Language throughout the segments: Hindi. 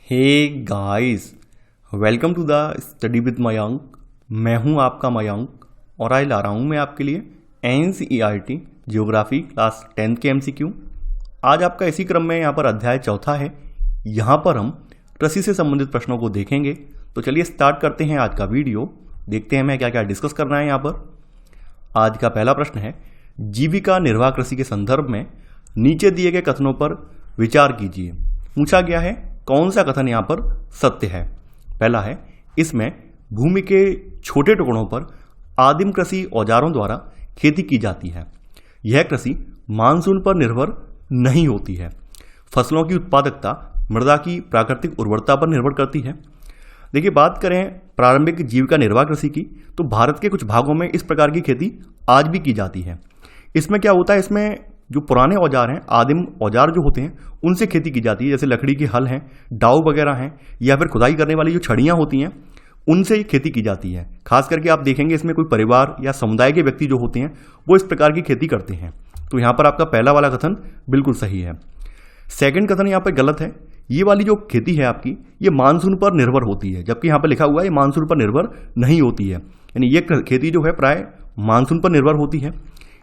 Hey guys, welcome to the study with Mayank. मैं हूं आपका मयंक और आज ला रहा हूं मैं आपके लिए NCERT ज्योग्राफी क्लास 10th के MCQ। आज आपका इसी क्रम में यहाँ पर अध्याय चौथा है। यहाँ पर हम कृषि से संबंधित प्रश्नों को देखेंगे। तो चलिए स्टार्ट करते हैं आज का वीडियो। देखते हैं मैं क्या क्या डिस्कस करना है यहाँ पर। आज का पहला प्रश्न है, जीविका निर्वाह कृषि के संदर्भ में नीचे दिए गए कथनों पर विचार कीजिए। पूछा गया है कौन सा कथन यहाँ पर सत्य है। पहला है, इसमें भूमि के छोटे टुकड़ों पर आदिम कृषि औजारों द्वारा खेती की जाती है। यह कृषि मानसून पर निर्भर नहीं होती है। फसलों की उत्पादकता मृदा की प्राकृतिक उर्वरता पर निर्भर करती है। देखिए, बात करें प्रारंभिक जीविका निर्वाह कृषि की, तो भारत के कुछ भागों में इस प्रकार की खेती आज भी की जाती है। इसमें क्या होता है, इसमें जो पुराने औजार हैं, आदिम औजार जो होते हैं, उनसे खेती की जाती है। जैसे लकड़ी के हल हैं, दाव वगैरह हैं, या फिर खुदाई करने वाली जो छड़ियाँ होती हैं, उनसे खेती की जाती है। खास करके आप देखेंगे इसमें कोई परिवार या समुदाय के व्यक्ति जो होते हैं वो इस प्रकार की खेती करते हैं। तो यहाँ पर आपका पहला वाला कथन बिल्कुल सही है। सेकंड कथन यहाँ पर गलत है। ये वाली जो खेती है आपकी, ये मानसून पर निर्भर होती है, जबकि यहाँ पर लिखा हुआ है ये मानसून पर निर्भर नहीं होती है। यानी ये खेती जो है प्राय मानसून पर निर्भर होती है।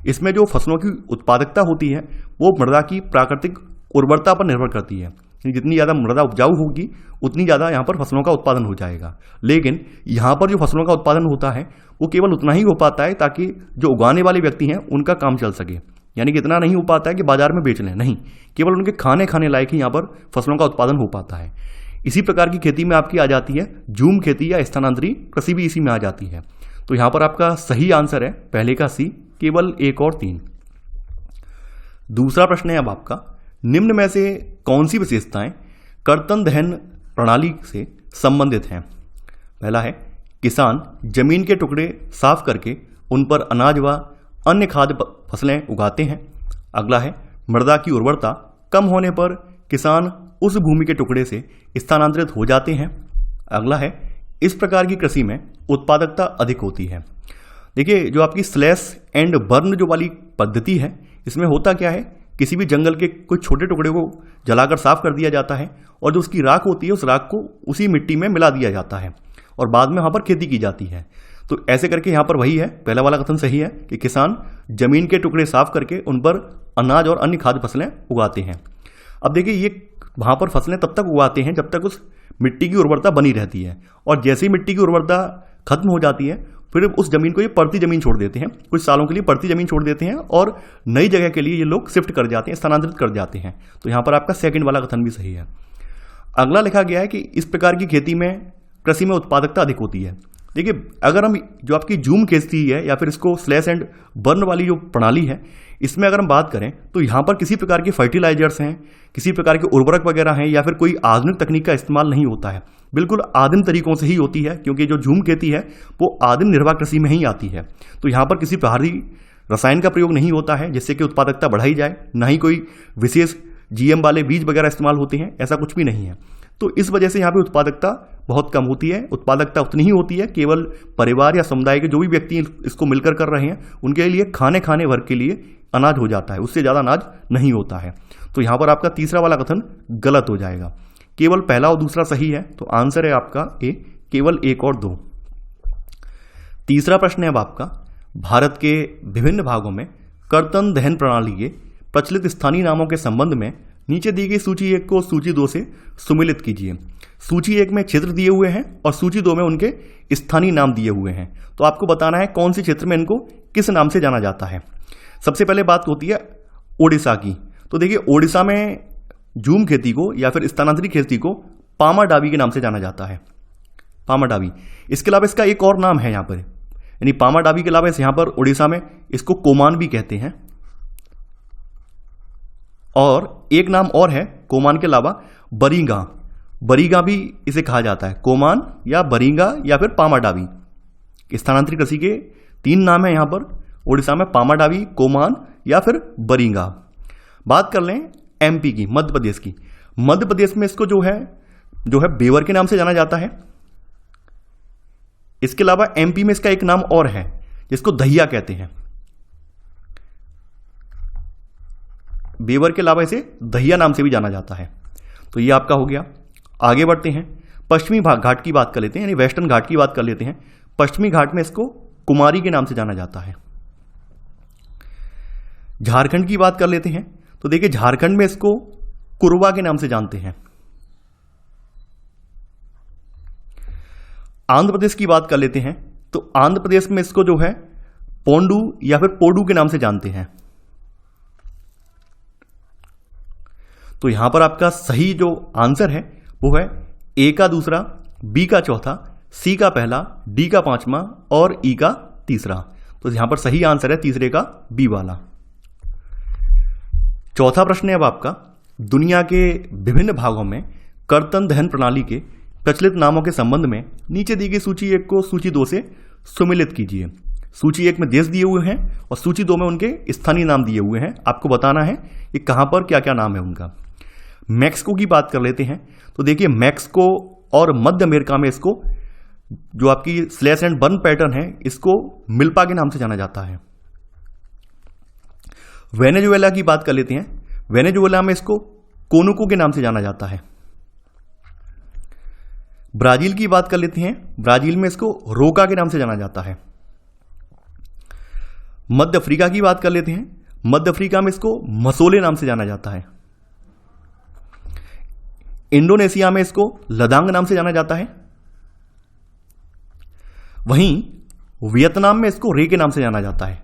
इसमें जो फसलों की उत्पादकता होती है वो मृदा की प्राकृतिक उर्वरता पर निर्भर करती है। जितनी ज़्यादा मृदा उपजाऊ होगी उतनी ज़्यादा यहाँ पर फसलों का उत्पादन हो जाएगा। लेकिन यहाँ पर जो फसलों का उत्पादन होता है वो केवल उतना ही हो पाता है ताकि जो उगाने वाले व्यक्ति हैं उनका काम चल सके। यानी कि इतना नहीं हो पाता है कि बाजार में बेच लें, नहीं, केवल उनके खाने लायक ही यहाँ पर फसलों का उत्पादन हो पाता है। इसी प्रकार की खेती में आपकी आ जाती है झूम खेती या स्थानांतरी कृषि भी इसी में आ जाती है। तो यहाँ पर आपका सही आंसर है पहले का सी, केवल 1 और 3। दूसरा प्रश्न है अब आपका, निम्न में से कौन सी विशेषताएं कर्तन दहन प्रणाली से संबंधित हैं। पहला है, किसान जमीन के टुकड़े साफ करके उन पर अनाज व अन्य खाद्य फसलें उगाते हैं। अगला है, मृदा की उर्वरता कम होने पर किसान उस भूमि के टुकड़े से स्थानांतरित हो जाते हैं। अगला है, इस प्रकार की कृषि में उत्पादकता अधिक होती है। देखिए, जो आपकी स्लैश एंड बर्न जो वाली पद्धति है, इसमें होता क्या है, किसी भी जंगल के कुछ छोटे टुकड़े को जलाकर साफ कर दिया जाता है और जो उसकी राख होती है उस राख को उसी मिट्टी में मिला दिया जाता है और बाद में वहाँ पर खेती की जाती है। तो ऐसे करके यहाँ पर वही है, पहला वाला कथन सही है कि किसान जमीन के टुकड़े साफ करके उन पर अनाज और अन्य खाद्य फसलें उगाते हैं। अब देखिए, ये वहाँ पर फसलें तब तक उगाते हैं जब तक उस मिट्टी की उर्वरता बनी रहती है, और जैसे ही मिट्टी की उर्वरता खत्म हो जाती है फिर उस जमीन को ये पड़ती जमीन छोड़ देते हैं। कुछ सालों के लिए पड़ती जमीन छोड़ देते हैं और नई जगह के लिए ये लोग शिफ्ट कर जाते हैं, स्थानांतरित कर जाते हैं। तो यहाँ पर आपका सेकंड वाला कथन भी सही है। अगला लिखा गया है कि इस प्रकार की खेती में कृषि में उत्पादकता अधिक होती है। देखिए, अगर हम जो आपकी झूम खेती है या फिर इसको स्लैश एंड बर्न वाली जो प्रणाली है, इसमें अगर हम बात करें तो यहाँ पर किसी प्रकार के फर्टिलाइजर्स हैं, किसी प्रकार के उर्वरक वगैरह हैं, या फिर कोई आधुनिक तकनीक का इस्तेमाल नहीं होता है। बिल्कुल आदिम तरीकों से ही होती है, क्योंकि जो झूम खेती है वो आदिम निर्वाह कृषि में ही आती है। तो यहाँ पर किसी बाहरी रसायन का प्रयोग नहीं होता है जिससे कि उत्पादकता बढ़ाई जाए, ना ही कोई विशेष GM वाले बीज वगैरह इस्तेमाल होते हैं, ऐसा कुछ भी नहीं है। तो इस वजह से यहाँ पे उत्पादकता बहुत कम होती है। उत्पादकता उतनी ही होती है केवल परिवार या समुदाय के जो भी व्यक्ति इसको मिलकर कर रहे हैं उनके लिए खाने वर्ग के लिए अनाज हो जाता है, उससे ज़्यादा अनाज नहीं होता है। तो यहाँ पर आपका तीसरा वाला कथन गलत हो जाएगा। केवल पहला और दूसरा सही है, तो आंसर है आपका ए, केवल 1 और 2। तीसरा प्रश्न है अब आपका, भारत के विभिन्न भागों में कर्तन दहन प्रणाली के प्रचलित स्थानीय नामों के संबंध में नीचे दी गई सूची 1 को सूची 2 से सुमिलित कीजिए। सूची 1 में क्षेत्र दिए हुए हैं और सूची 2 में उनके स्थानीय नाम दिए हुए हैं। तो आपको बताना है कौन से क्षेत्र में इनको किस नाम से जाना जाता है। सबसे पहले बात होती है ओडिशा की। तो देखिए, ओडिशा में झूम खेती को या फिर स्थानांतरित खेती को पामाडावी के नाम से जाना जाता है, पामाडावी। इसके अलावा इसका एक और नाम है यहाँ पर, यानी पामाडावी के अलावा यहाँ पर ओडिशा में इसको कोमान भी कहते हैं, और एक नाम और है कोमान के अलावा बरीगा। बरीगा भी इसे कहा जाता है, कोमान या बरीगा या फिर पामाडावी। स्थानांतरित कृषि के 3 नाम है यहाँ पर ओडिशा में, पामाडावी, कोमान या फिर बरीगा। बात कर लें MP की, मध्य प्रदेश की। मध्य प्रदेश में इसको जो है बेवर के नाम से जाना जाता है। इसके अलावा MP में इसका एक नाम और है जिसको दहिया कहते हैं। बेवर के अलावा इसे दहिया नाम से भी जाना जाता है। तो ये आपका हो गया। आगे बढ़ते हैं, पश्चिमी घाट की बात कर लेते हैं, यानी वेस्टर्न घाट की बात कर लेते हैं। पश्चिमी घाट में इसको कुमारी के नाम से जाना जाता है। झारखंड की बात कर लेते हैं, तो देखिए झारखंड में इसको कुरवा के नाम से जानते हैं। आंध्र प्रदेश की बात कर लेते हैं, तो आंध्र प्रदेश में इसको जो है पोंडू या फिर पोडू के नाम से जानते हैं। तो यहां पर आपका सही जो आंसर है वो है ए का दूसरा, बी का चौथा, सी का पहला, डी का पांचवा और ई का तीसरा। तो यहां पर सही आंसर है तीसरे का बी वाला। चौथा प्रश्न है अब आपका, दुनिया के विभिन्न भागों में कर्तन दहन प्रणाली के प्रचलित नामों के संबंध में नीचे दी गई सूची 1 को सूची 2 से सुमेलित कीजिए। सूची 1 में देश दिए हुए हैं और सूची 2 में उनके स्थानीय नाम दिए हुए हैं। आपको बताना है कि कहां पर क्या क्या नाम है उनका। मैक्सिको की बात कर लेते हैं, तो देखिए मैक्सिको और मध्य अमेरिका में इसको जो आपकी स्लैश एंड बर्न पैटर्न है इसको मिल्पा के नाम से जाना जाता है। वेनेजुएला की बात कर लेते हैं, वेनेजुएला में इसको कोनुको के नाम से जाना जाता है। ब्राजील की बात कर लेते हैं, ब्राजील में इसको रोका के नाम से जाना जाता है। मध्य अफ्रीका की बात कर लेते हैं, मध्य अफ्रीका में इसको मसोले नाम से जाना जाता है। इंडोनेशिया में इसको लदांग नाम से जाना जाता है। वहीं वियतनाम में इसको रे के नाम से जाना जाता है।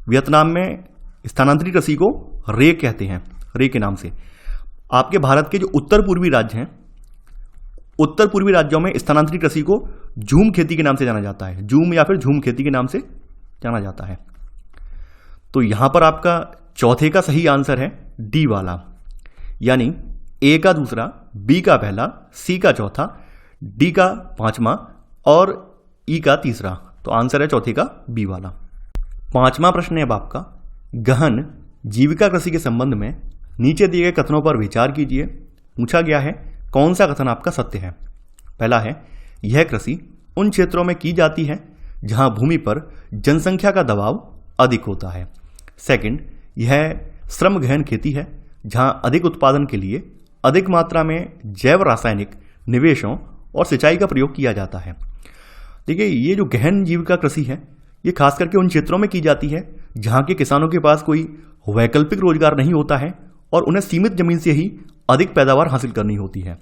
वियतनाम में स्थानांतरित कृषि को रे कहते हैं, रे के नाम से। आपके भारत के जो उत्तर पूर्वी राज्य हैं, उत्तर पूर्वी राज्यों में स्थानांतरित कृषि को झूम खेती के नाम से जाना जाता है। झूम या फिर झूम खेती के नाम से जाना जाता है। तो यहां पर आपका चौथे का सही आंसर है डी वाला, यानी ए का दूसरा, बी का पहला, सी का चौथा, डी का पांचवा और ई का तीसरा। तो आंसर है चौथे का बी वाला। पांचवा प्रश्न है अब आपका, गहन जीविका कृषि के संबंध में नीचे दिए गए कथनों पर विचार कीजिए। पूछा गया है कौन सा कथन आपका सत्य है। पहला है, यह कृषि उन क्षेत्रों में की जाती है जहां भूमि पर जनसंख्या का दबाव अधिक होता है। सेकंड, यह श्रम गहन खेती है जहां अधिक उत्पादन के लिए अधिक मात्रा में जैव रासायनिक निवेशों और सिंचाई का प्रयोग किया जाता है। देखिए ये जो गहन जीविका कृषि है ये खास करके उन क्षेत्रों में की जाती है जहां के किसानों के पास कोई वैकल्पिक रोजगार नहीं होता है और उन्हें सीमित जमीन से ही अधिक पैदावार हासिल करनी होती है।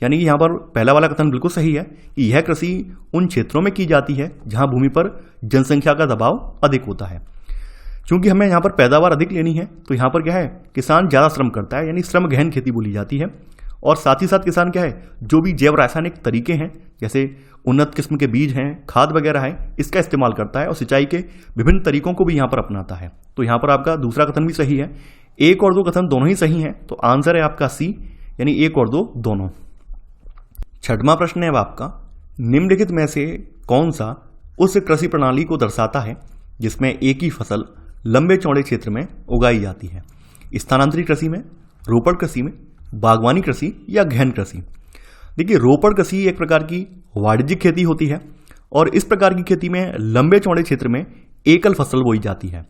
यानी कि यहाँ पर पहला वाला कथन बिल्कुल सही है कि यह कृषि उन क्षेत्रों में की जाती है जहां भूमि पर जनसंख्या का दबाव अधिक होता है। क्योंकि हमें यहाँ पर पैदावार अधिक लेनी है तो यहाँ पर क्या है, किसान ज़्यादा श्रम करता है, यानी श्रम गहन खेती बोली जाती है। और साथ ही साथ किसान क्या है, जो भी जैव रासायनिक तरीके हैं जैसे उन्नत किस्म के बीज हैं, खाद वगैरह है, इसका इस्तेमाल करता है और सिंचाई के विभिन्न तरीकों को भी यहाँ पर अपनाता है। तो यहाँ पर आपका दूसरा कथन भी सही है। एक और दो कथन दोनों ही सही हैं, तो आंसर है आपका सी, यानी एक और दो दोनों। छठवां प्रश्न है अब आपका, निम्नलिखित में से कौन सा उस कृषि प्रणाली को दर्शाता है जिसमें एक ही फसल लंबे चौड़े क्षेत्र में उगाई जाती है। स्थानांतरित कृषि में, रोपड़ कृषि में, बागवानी कृषि या गहन कृषि। देखिए रोपड़ कृषि एक प्रकार की वाणिज्यिक खेती होती है और इस प्रकार की खेती में लंबे चौड़े क्षेत्र में एकल फसल बोई जाती है।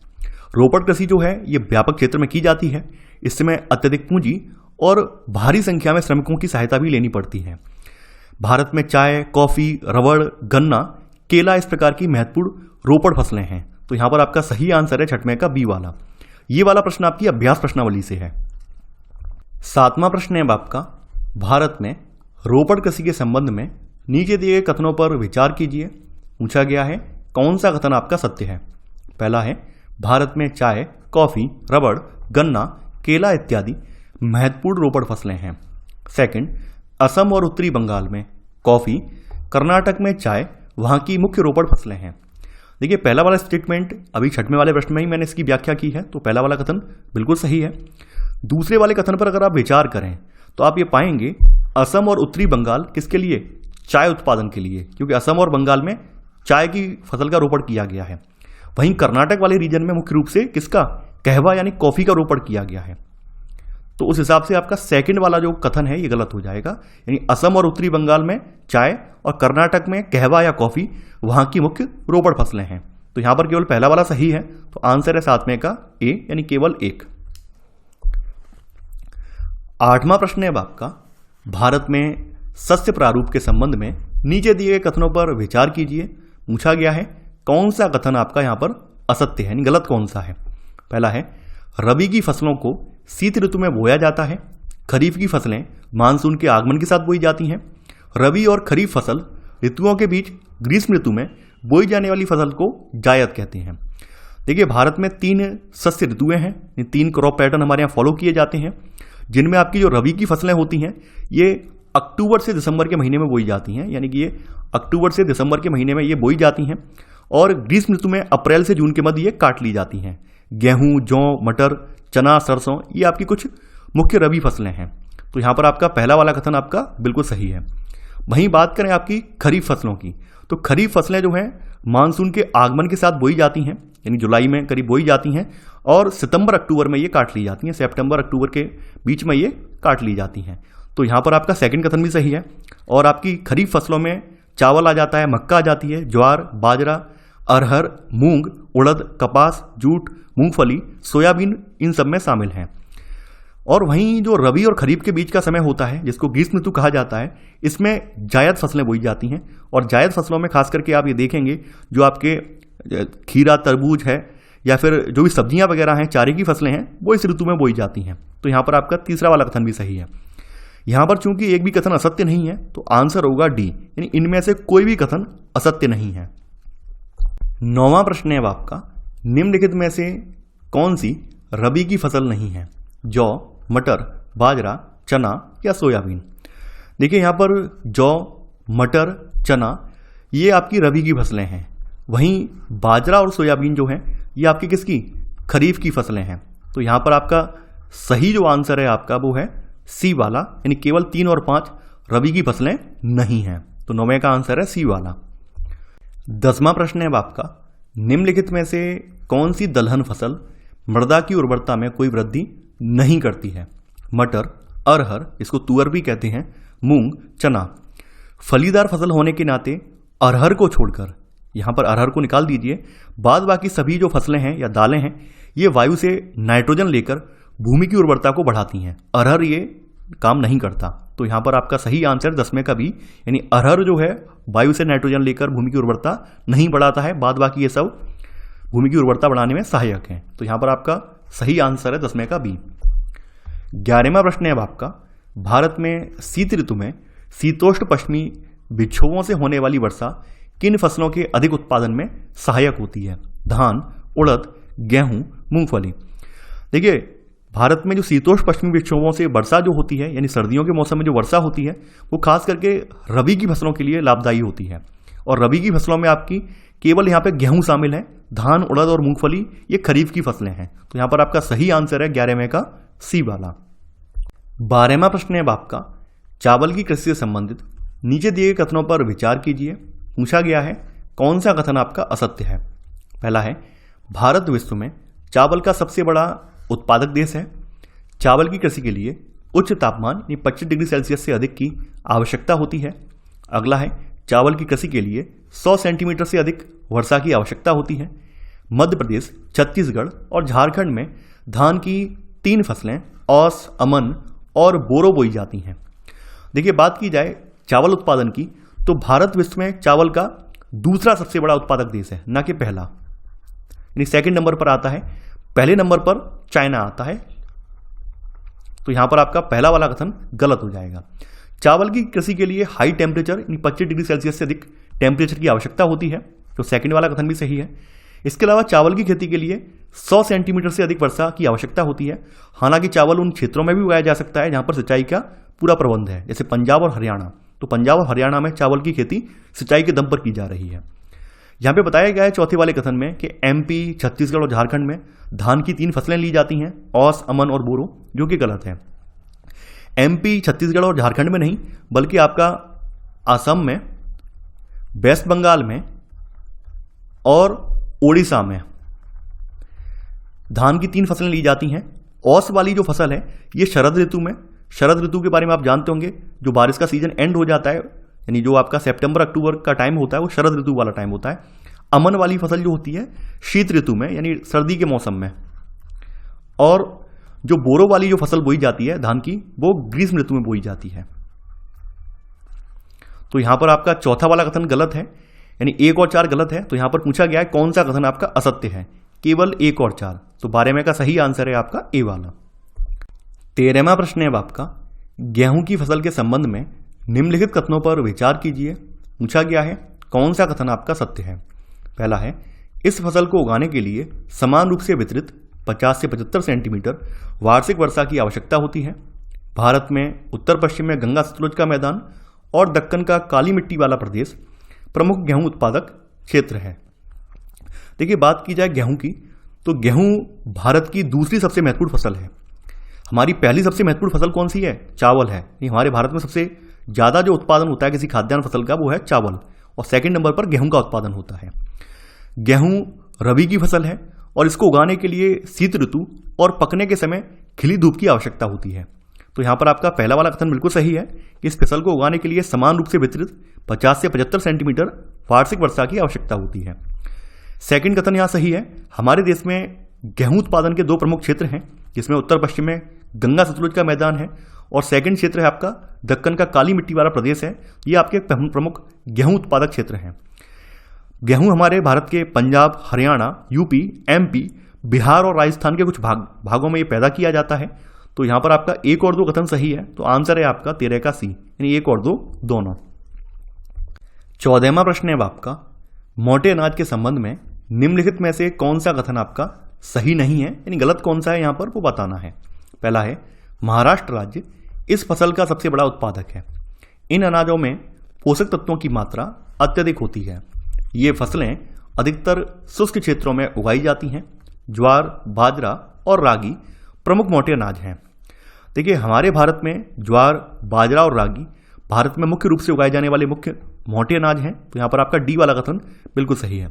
रोपड़ कृषि जो है ये व्यापक क्षेत्र में की जाती है। इसमें अत्यधिक पूंजी और भारी संख्या में श्रमिकों की सहायता भी लेनी पड़ती है। भारत में चाय, कॉफी, रबड़, गन्ना, केला इस प्रकार की महत्वपूर्ण रोपड़ फसलें हैं। तो यहां पर आपका सही आंसर है छठवें का बी वाला। ये वाला प्रश्न आपकी अभ्यास प्रश्नावली से है। सातवां प्रश्न है अब आपका, भारत में रोपड़ कृषि के संबंध में नीचे दिए गए कथनों पर विचार कीजिए। पूछा गया है कौन सा कथन आपका सत्य है। पहला है, भारत में चाय, कॉफी, रबड़, गन्ना, केला इत्यादि महत्वपूर्ण रोपड़ फसलें हैं। सेकंड, असम और उत्तरी बंगाल में कॉफी, कर्नाटक में चाय वहां की मुख्य रोपड़ फसलें हैं। देखिए पहला वाला स्टेटमेंट अभी छठवें वाले प्रश्न में ही मैंने इसकी व्याख्या की है, तो पहला वाला कथन बिल्कुल सही है। दूसरे वाले कथन पर अगर आप विचार करें तो आप ये पाएंगे असम और उत्तरी बंगाल किसके लिए, चाय उत्पादन के लिए, क्योंकि असम और बंगाल में चाय की फसल का रोपड़ किया गया है। वहीं कर्नाटक वाले रीजन में मुख्य रूप से किसका, कहवा यानी कॉफी का रोपड़ किया गया है। तो उस हिसाब से आपका सेकंड वाला जो कथन है ये गलत हो जाएगा। यानी असम और उत्तरी बंगाल में चाय और कर्नाटक में कहवा या कॉफी वहां की मुख्य रोपड़ फसलें हैं। तो यहां पर केवल पहला वाला सही है, तो आंसर है सातवें का ए, यानी केवल एक। आठवां प्रश्न है अब आपका, भारत में सस्य प्रारूप के संबंध में नीचे दिए गए कथनों पर विचार कीजिए। पूछा गया है कौन सा कथन आपका यहाँ पर असत्य है, यानी गलत कौन सा है। पहला है रबी की फसलों को शीत ऋतु में बोया जाता है, खरीफ की फसलें मानसून के आगमन के साथ बोई जाती हैं। रबी और खरीफ फसल ऋतुओं के बीच ग्रीष्म ऋतु में बोई जाने वाली फसल को जायद कहते हैं। देखिए, भारत में 3 सस्य ऋतुएं हैं, 3 क्रॉप पैटर्न हमारे यहाँ फॉलो किए जाते हैं, जिनमें आपकी जो रबी की फसलें होती हैं ये अक्टूबर से दिसंबर के महीने में बोई जाती हैं, यानी कि ये अक्टूबर से दिसंबर के महीने में ये बोई जाती हैं और ग्रीष्म ऋतु में अप्रैल से जून के मध्य ये काट ली जाती हैं। गेहूं, जौ, मटर, चना, सरसों ये आपकी कुछ मुख्य रबी फसलें हैं। तो यहाँ पर आपका पहला वाला कथन आपका बिल्कुल सही है। वहीं बात करें आपकी खरीफ फसलों की, तो खरीफ फसलें जो हैं मानसून के आगमन के साथ बोई जाती हैं, यानी जुलाई में करीब बोई जाती हैं और सितंबर अक्टूबर में ये काट ली जाती हैं, सितंबर अक्टूबर के बीच में ये काट ली जाती हैं। तो यहाँ पर आपका सेकंड कथन भी सही है। और आपकी खरीफ फसलों में चावल आ जाता है, मक्का आ जाती है, ज्वार, बाजरा, अरहर, मूंग, उड़द, कपास, जूट, मूंगफली, सोयाबीन इन सब में शामिल हैं। और वहीं जो रबी और खरीफ के बीच का समय होता है जिसको ग्रीष्म ऋतु कहा जाता है, इसमें जायद फसलें बोई जाती हैं। और जायद फसलों में खास करके आप ये देखेंगे जो आपके खीरा, तरबूज है या फिर जो भी सब्जियां वगैरह हैं, चारे की फसलें हैं, वो इस ऋतु में बोई जाती हैं। तो यहाँ पर आपका तीसरा वाला कथन भी सही है। यहाँ पर चूंकि एक भी कथन असत्य नहीं है तो आंसर होगा डी, यानी इनमें से कोई भी कथन असत्य नहीं है। 9वां प्रश्न है आपका, निम्नलिखित में से कौन सी रबी की फसल नहीं है? जौ, मटर, बाजरा, चना या सोयाबीन। देखिए, यहाँ पर जौ, मटर, चना ये आपकी रबी की फसलें हैं। वहीं बाजरा और सोयाबीन जो हैं ये आपकी किसकी? खरीफ की फसलें हैं। तो यहाँ पर आपका सही जो आंसर है आपका वो है सी वाला, यानी केवल 3 और 5 रबी की फसलें नहीं हैं। तो 9वें का आंसर है सी वाला। 10वां प्रश्न है आपका, निम्नलिखित में से कौन सी दलहन फसल मृदा की उर्वरता में कोई वृद्धि नहीं करती है? मटर, अरहर, इसको तुअर भी कहते हैं, मूंग, चना। फलीदार फसल होने के नाते अरहर को छोड़कर, यहां पर अरहर को निकाल दीजिए, बाद बाकी सभी जो फसलें हैं या दालें हैं ये वायु से नाइट्रोजन लेकर भूमि की उर्वरता को बढ़ाती हैं। अरहर ये काम नहीं करता। तो यहां पर आपका सही आंसर 10वें का भी, यानी अरहर जो है वायु से नाइट्रोजन लेकर भूमि की उर्वरता नहीं बढ़ाता है, बाद बाकी ये सब भूमि की उर्वरता बढ़ाने में सहायक है। तो यहां पर आपका सही आंसर है 10वें का बी। 11वां प्रश्न है आपका, भारत में शीत ऋतु में शीतोष्ण पश्चिमी विक्षोभों से होने वाली वर्षा किन फसलों के अधिक उत्पादन में सहायक होती है? धान, उड़द, गेहूं, मूंगफली। देखिए, भारत में जो शीतोष्ण पश्चिमी विक्षोभों से वर्षा जो होती है, यानी सर्दियों के मौसम में जो वर्षा होती है, वो खास करके रबी की फसलों के लिए लाभदायी होती है। और रबी की फसलों में आपकी केवल यहाँ पे गेहूं शामिल है, धान, उड़द और मूंगफली ये खरीफ की फसलें हैं। तो यहाँ पर आपका सही आंसर है 11वें का सी वाला। 12वां प्रश्न है आपका, चावल की कृषि से संबंधित नीचे दिए गए कथनों पर विचार कीजिए। पूछा गया है कौन सा कथन आपका असत्य है? पहला है भारत विश्व में चावल का सबसे बड़ा उत्पादक देश है। चावल की कृषि के लिए उच्च तापमान यानी 25 डिग्री सेल्सियस से अधिक की आवश्यकता होती है। अगला है चावल की कृषि के लिए 100 सेंटीमीटर से अधिक वर्षा की आवश्यकता होती है। मध्य प्रदेश, छत्तीसगढ़ और झारखंड में धान की 3 फसलें औस, अमन और बोरो बोई जाती हैं। देखिए, बात की जाए चावल उत्पादन की तो भारत विश्व में चावल का दूसरा सबसे बड़ा उत्पादक देश है, ना कि पहला। यानी सेकंड नंबर पर आता है, पहले नंबर पर चाइना आता है। तो यहां पर आपका पहला वाला कथन गलत हो जाएगा। चावल की कृषि के लिए हाई टेम्परेचर यानी 25 डिग्री सेल्सियस से अधिक टेम्परेचर की आवश्यकता होती है। तो सेकंड वाला कथन भी सही है। इसके अलावा चावल की खेती के लिए 100 सेंटीमीटर से अधिक वर्षा की आवश्यकता होती है। हालांकि चावल उन क्षेत्रों में भी उगाया जा सकता है जहां पर सिंचाई का पूरा प्रबंध है, जैसे पंजाब और हरियाणा। तो पंजाब और हरियाणा में चावल की खेती सिंचाई के दम पर की जा रही है। यहाँ पे बताया गया है चौथे वाले कथन में कि एमपी, छत्तीसगढ़ और झारखंड में धान की 3 फसलें ली जाती हैं, औस, अमन और बोरो, जो कि गलत है। एमपी, छत्तीसगढ़ और झारखंड में नहीं, बल्कि आपका असम में, वेस्ट बंगाल में और ओडिशा में धान की 3 फसलें ली जाती हैं। औस वाली जो फसल है ये शरद ऋतु में, शरद ऋतु के बारे में आप जानते होंगे, जो बारिश का सीजन एंड हो जाता है, यानी जो आपका सितंबर अक्टूबर का टाइम होता है वो शरद ऋतु वाला टाइम होता है। अमन वाली फसल जो होती है शीत ऋतु में, यानी सर्दी के मौसम में। और जो बोरो वाली जो फसल बोई जाती है धान की, वो ग्रीष्म ऋतु में बोई जाती है। तो यहां पर आपका चौथा वाला कथन गलत है, यानी 1 और 4 गलत है। तो यहां पर पूछा गया है कौन सा कथन आपका असत्य है, केवल 1 और 4। तो 12वें का सही आंसर है आपका ए वाला। 13वां प्रश्न है आपका, गेहूं की फसल के संबंध में निम्नलिखित कथनों पर विचार कीजिए। पूछा गया है कौन सा कथन आपका सत्य है। पहला है, इस फसल को उगाने के लिए समान रूप से वितरित 50 से 75 सेंटीमीटर वार्षिक वर्षा की आवश्यकता होती है। भारत में उत्तर पश्चिम में गंगा सतलुज का मैदान और दक्कन का काली मिट्टी वाला प्रदेश प्रमुख गेहूं उत्पादक क्षेत्र है। देखिए, बात की जाए गेहूं की, तो गेहूं भारत की दूसरी सबसे महत्वपूर्ण फसल है। हमारी पहली सबसे महत्वपूर्ण फसल कौन सी है? चावल है। ये हमारे भारत में सबसे ज़्यादा जो उत्पादन होता है किसी खाद्यान्न फसल का, वो है चावल, और सेकंड नंबर पर गेहूं का उत्पादन होता है। गेहूं रबी की फसल है और इसको उगाने के लिए शीत ऋतु और पकने के समय खिली धूप की आवश्यकता होती है। तो यहां पर आपका पहला वाला कथन बिल्कुल सही है कि इस फसल को उगाने के लिए समान रूप से वितरित 50 से 75 सेंटीमीटर वार्षिक वर्षा की आवश्यकता होती है। सेकंड कथन यहां सही है। हमारे देश में गेहूं उत्पादन के 2 प्रमुख क्षेत्र हैं, जिसमें उत्तर पश्चिम में गंगा सतलुज का मैदान है और सेकंड क्षेत्र है आपका दक्कन का काली मिट्टी वाला प्रदेश है। ये आपके प्रमुख गेहूं उत्पादक क्षेत्र हैं। गेहूं हमारे भारत के पंजाब, हरियाणा, यूपी, एमपी, बिहार और राजस्थान के कुछ भागों में ये पैदा किया जाता है। तो यहां पर आपका 1 और 2 कथन सही है। तो आंसर है आपका 13 का सी, यानी 1 और 2 दोनों। 14वां प्रश्न है आपका, मोटे अनाज के संबंध में निम्नलिखित में से कौन सा कथन आपका सही नहीं है, यानी गलत कौन सा है यहां पर वो बताना है। पहला है, महाराष्ट्र राज्य इस फसल का सबसे बड़ा उत्पादक है। इन अनाजों में पोषक तत्वों की मात्रा अत्यधिक होती है। ये फसलें अधिकतर शुष्क क्षेत्रों में उगाई जाती हैं। ज्वार, बाजरा और रागी प्रमुख मोटे अनाज हैं। देखिए, हमारे भारत में ज्वार, बाजरा और रागी भारत में मुख्य रूप से उगाए जाने वाले मुख्य मोटे अनाज हैं। तो यहाँ पर आपका डी वाला कथन बिल्कुल सही है।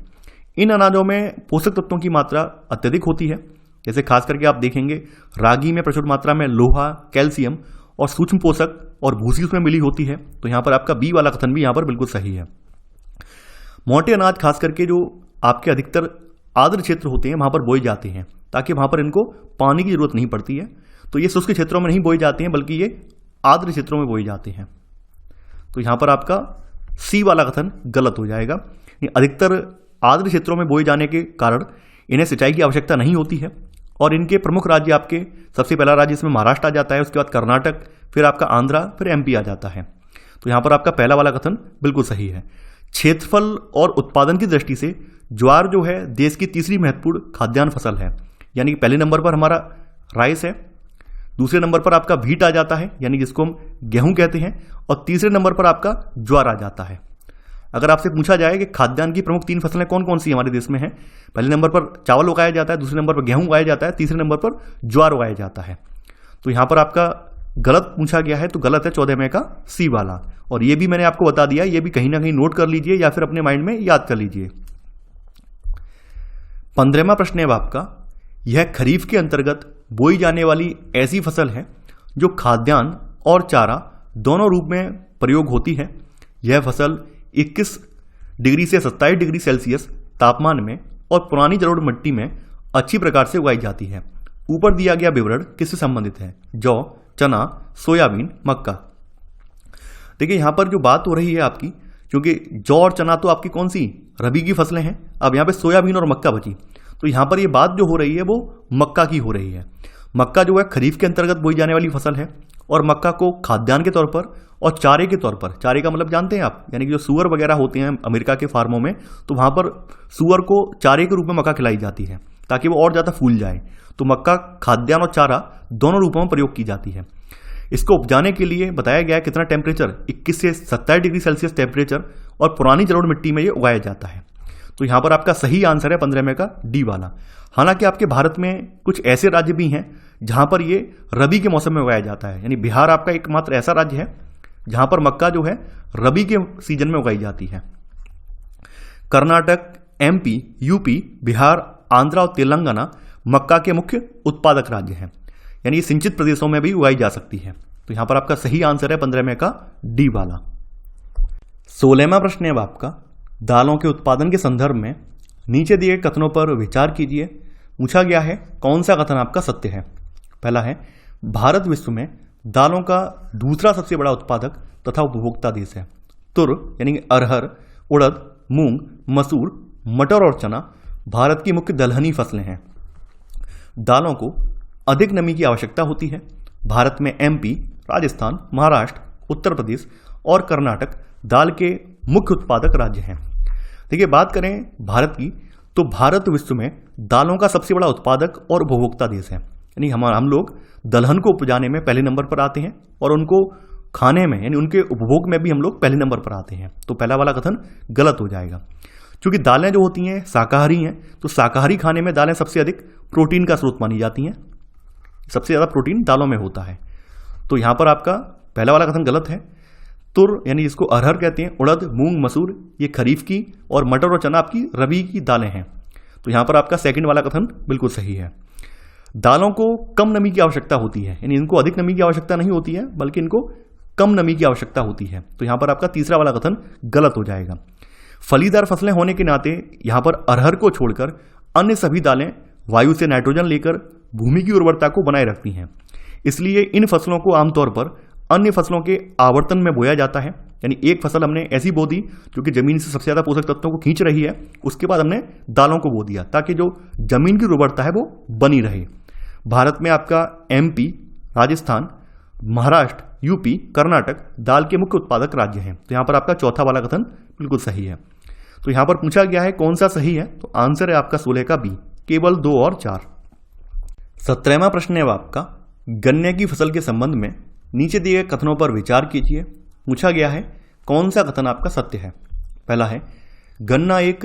इन अनाजों में पोषक तत्वों की मात्रा अत्यधिक होती है। जैसे खास करके आप देखेंगे रागी में प्रचुर मात्रा में लोहा, कैल्शियम और सूक्ष्म पोषक और भूसी उसमें मिली होती है। तो यहाँ पर आपका बी वाला कथन भी यहाँ पर बिल्कुल सही है। मोटे अनाज खास करके जो आपके अधिकतर आर्द्र क्षेत्र होते हैं वहां पर बोए जाते हैं, ताकि वहां पर इनको पानी की जरूरत नहीं पड़ती है। तो ये शुष्क क्षेत्रों में नहीं बोए जाते हैं, बल्कि ये आर्द्र क्षेत्रों में बोए जाते हैं। तो यहां पर आपका सी वाला कथन गलत हो जाएगा। अधिकतर आर्द्र क्षेत्रों में बोए जाने के कारण इन्हें सिंचाई की आवश्यकता नहीं होती है। और इनके प्रमुख राज्य आपके सबसे पहला राज्य इसमें महाराष्ट्र आ जाता है, उसके बाद कर्नाटक, फिर आपका आंध्रा, फिर एमपी आ जाता है। तो यहां पर आपका पहला वाला कथन बिल्कुल सही है। क्षेत्रफल और उत्पादन की दृष्टि से ज्वार जो है देश की तीसरी महत्वपूर्ण खाद्यान्न फसल है। यानी कि पहले नंबर पर हमारा राइस है, दूसरे नंबर पर आपका व्हीट आ जाता है, यानी जिसको हम गेहूं कहते हैं, और तीसरे नंबर पर आपका ज्वार आ जाता है। अगर आपसे पूछा जाए कि खाद्यान्न की प्रमुख 3 फसलें कौन कौन सी हमारे देश में हैं, पहले नंबर पर चावल उगाया जाता है, दूसरे नंबर पर गेहूं उगाया जाता है, तीसरे नंबर पर ज्वार उगाया जाता है। तो यहां पर आपका गलत पूछा गया है, तो गलत है 14वें का सी वाला। और ये भी मैंने आपको बता दिया, ये भी कहीं ना कहीं नोट कर लीजिए या फिर अपने माइंड में याद कर लीजिए। 15वां प्रश्न है आपका, यह खरीफ के अंतर्गत बोई जाने वाली ऐसी फसल है जो खाद्यान्न और चारा दोनों रूप में प्रयोग होती है। यह फसल 21 डिग्री से 27 डिग्री सेल्सियस तापमान में और पुरानी जलोढ़ मिट्टी में अच्छी प्रकार से उगाई जाती है। ऊपर दिया गया विवरण किससे संबंधित है? जौ, चना, सोयाबीन, मक्का। देखिए, यहां पर जो बात हो रही है आपकी, क्योंकि जौ और चना तो आपकी कौन सी रबी की फसलें हैं, अब यहां पे सोयाबीन और मक्का बची। तो यहां पर ये बात जो हो रही है वो मक्का की हो रही है। मक्का जो है खरीफ के अंतर्गत बोई जाने वाली फसल है, और मक्का को खाद्यान्न के तौर पर और चारे के तौर पर, चारे का मतलब जानते हैं आप, यानी कि जो सुअर वगैरह होते हैं अमेरिका के फार्मों में, तो वहां पर सुअर को चारे के रूप में मक्का खिलाई जाती है ताकि वो और ज्यादा फूल जाए। तो मक्का खाद्यान्न और चारा दोनों रूपों में प्रयोग की जाती है। इसको उपजाने के लिए बताया गया है कितना टेम्परेचर, 21 से 27 डिग्री सेल्सियस टेम्परेचर, और पुरानी जलोढ़ मिट्टी में ये उगाया जाता है। तो यहां पर आपका सही आंसर है 15वें का डी वाला। हालांकि आपके भारत में कुछ ऐसे राज्य भी हैं जहां पर ये रबी के मौसम में उगाया जाता है, यानी बिहार आपका एकमात्र ऐसा राज्य है जहां पर मक्का जो है रबी के सीजन में उगाई जाती है। कर्नाटक, एमपी, यूपी, बिहार, आंध्रा और तेलंगाना मक्का के मुख्य उत्पादक राज्य हैं, यानी सिंचित प्रदेशों में भी उगाई जा सकती है। तो यहां पर आपका सही आंसर है 15वें का डी वाला। 16वां प्रश्न है आपका, दालों के उत्पादन के संदर्भ में नीचे दिए कथनों पर विचार कीजिए। पूछा गया है कौन सा कथन आपका सत्य है। पहला है, भारत विश्व में दालों का दूसरा सबसे बड़ा उत्पादक तथा उपभोक्ता देश है। तुर यानी कि अरहर, उड़द, मूंग, मसूर, मटर और चना भारत की मुख्य दलहनी फसलें हैं। दालों को अधिक नमी की आवश्यकता होती है। भारत में एमपी, राजस्थान, महाराष्ट्र, उत्तर प्रदेश और कर्नाटक दाल के मुख्य उत्पादक राज्य हैं। देखिए, बात करें भारत की तो भारत विश्व में दालों का सबसे बड़ा उत्पादक और उपभोक्ता देश है। यानी हम लोग दलहन को उपजाने में पहले नंबर पर आते हैं और उनको खाने में यानी उनके उपभोग में भी हम लोग पहले नंबर पर आते हैं। तो पहला वाला कथन गलत हो जाएगा। क्योंकि दालें जो होती हैं शाकाहारी हैं, तो शाकाहारी खाने में दालें सबसे अधिक प्रोटीन का स्रोत मानी जाती हैं। सबसे ज़्यादा प्रोटीन दालों में होता है। तो यहाँ पर आपका पहला वाला कथन गलत है। तुर यानी जिसको अरहर कहते हैं, उड़द, मूंग, मसूर ये खरीफ की और मटर और चना आपकी रबी की दालें हैं। तो यहाँ पर आपका सेकंड वाला कथन बिल्कुल सही है। दालों को कम नमी की आवश्यकता होती है, यानी इनको अधिक नमी की आवश्यकता नहीं होती है बल्कि इनको कम नमी की आवश्यकता होती है। तो यहाँ पर आपका तीसरा वाला कथन गलत हो जाएगा। फलीदार फसलें होने के नाते यहाँ पर अरहर को छोड़कर अन्य सभी दालें वायु से नाइट्रोजन लेकर भूमि की उर्वरता को बनाए रखती हैं। इसलिए इन फसलों को आमतौर पर अन्य फसलों के आवर्तन में बोया जाता है। यानी एक फसल हमने ऐसी बो दी जो कि जमीन से सबसे ज्यादा पोषक तत्वों को खींच रही है, उसके बाद हमने दालों को बो दिया ताकि जो जमीन की उर्वरता है वो बनी रहे। भारत में आपका एमपी, राजस्थान, महाराष्ट्र, यूपी, कर्नाटक दाल के मुख्य उत्पादक राज्य हैं। तो यहाँ पर आपका चौथा वाला कथन बिल्कुल सही है। तो यहाँ पर पूछा गया है कौन सा सही है, तो आंसर है आपका 16 का बी, केवल 2 और 4। 17वां प्रश्न है आपका गन्ने की फसल के संबंध में नीचे दिए कथनों पर विचार कीजिए। पूछा गया है कौन सा कथन आपका सत्य है। पहला है गन्ना एक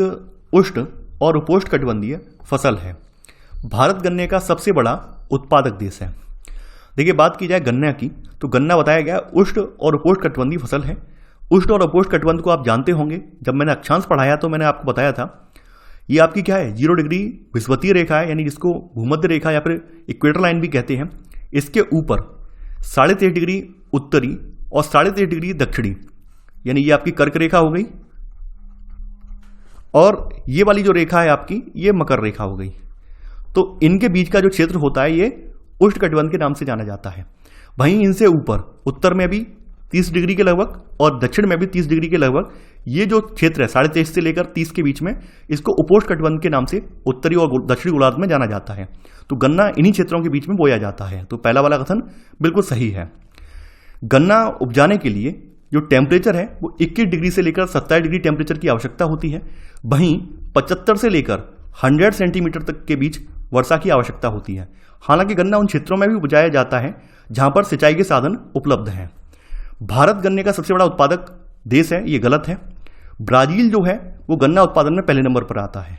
उष्ण और उपोष्णकटिबंधीय फसल है। भारत गन्ने का सबसे बड़ा उत्पादक देश है। देखिए, बात की जाए गन्ना की तो गन्ना बताया गया उष्ण और उपोष्णकटिबंधीय फसल है। उष्ण और उपोष्णकटिबंध को आप जानते होंगे, जब मैंने अक्षांश पढ़ाया तो मैंने आपको बताया था ये आपकी क्या है 0 डिग्री विषुवतीय रेखा है, यानी जिसको भूमध्य रेखा या फिर इक्वेटर लाइन भी कहते हैं। इसके ऊपर 23.5 डिग्री उत्तरी और 23.5 डिग्री दक्षिणी, यानी ये आपकी कर्क रेखा हो गई और ये वाली जो रेखा है आपकी ये मकर रेखा हो गई। तो इनके बीच का जो क्षेत्र होता है ये उष्णकटिबंध के नाम से जाना जाता है। वहीं इनसे ऊपर उत्तर में भी 30 डिग्री के लगभग और दक्षिण में भी 30 डिग्री के लगभग ये जो क्षेत्र है 23.5 से लेकर 30 के बीच में, इसको उपोष्णकटिबंध के नाम से उत्तरी और दक्षिणी गोलार्ध में जाना जाता है। तो गन्ना इन्हीं क्षेत्रों के बीच में बोया जाता है। तो पहला वाला कथन बिल्कुल सही है। गन्ना उपजाने के लिए जो टेम्परेचर है वो 21 डिग्री से लेकर 27 डिग्री टेम्परेचर की आवश्यकता होती है। वहीं 75 से लेकर 100 सेंटीमीटर तक के बीच वर्षा की आवश्यकता होती है। हालांकि गन्ना उन क्षेत्रों में भी उपजाया जाता है जहां पर सिंचाई के साधन उपलब्ध हैं। भारत गन्ने का सबसे बड़ा उत्पादक देश है, ये गलत है। ब्राजील जो है वो गन्ना उत्पादन में पहले नंबर पर आता है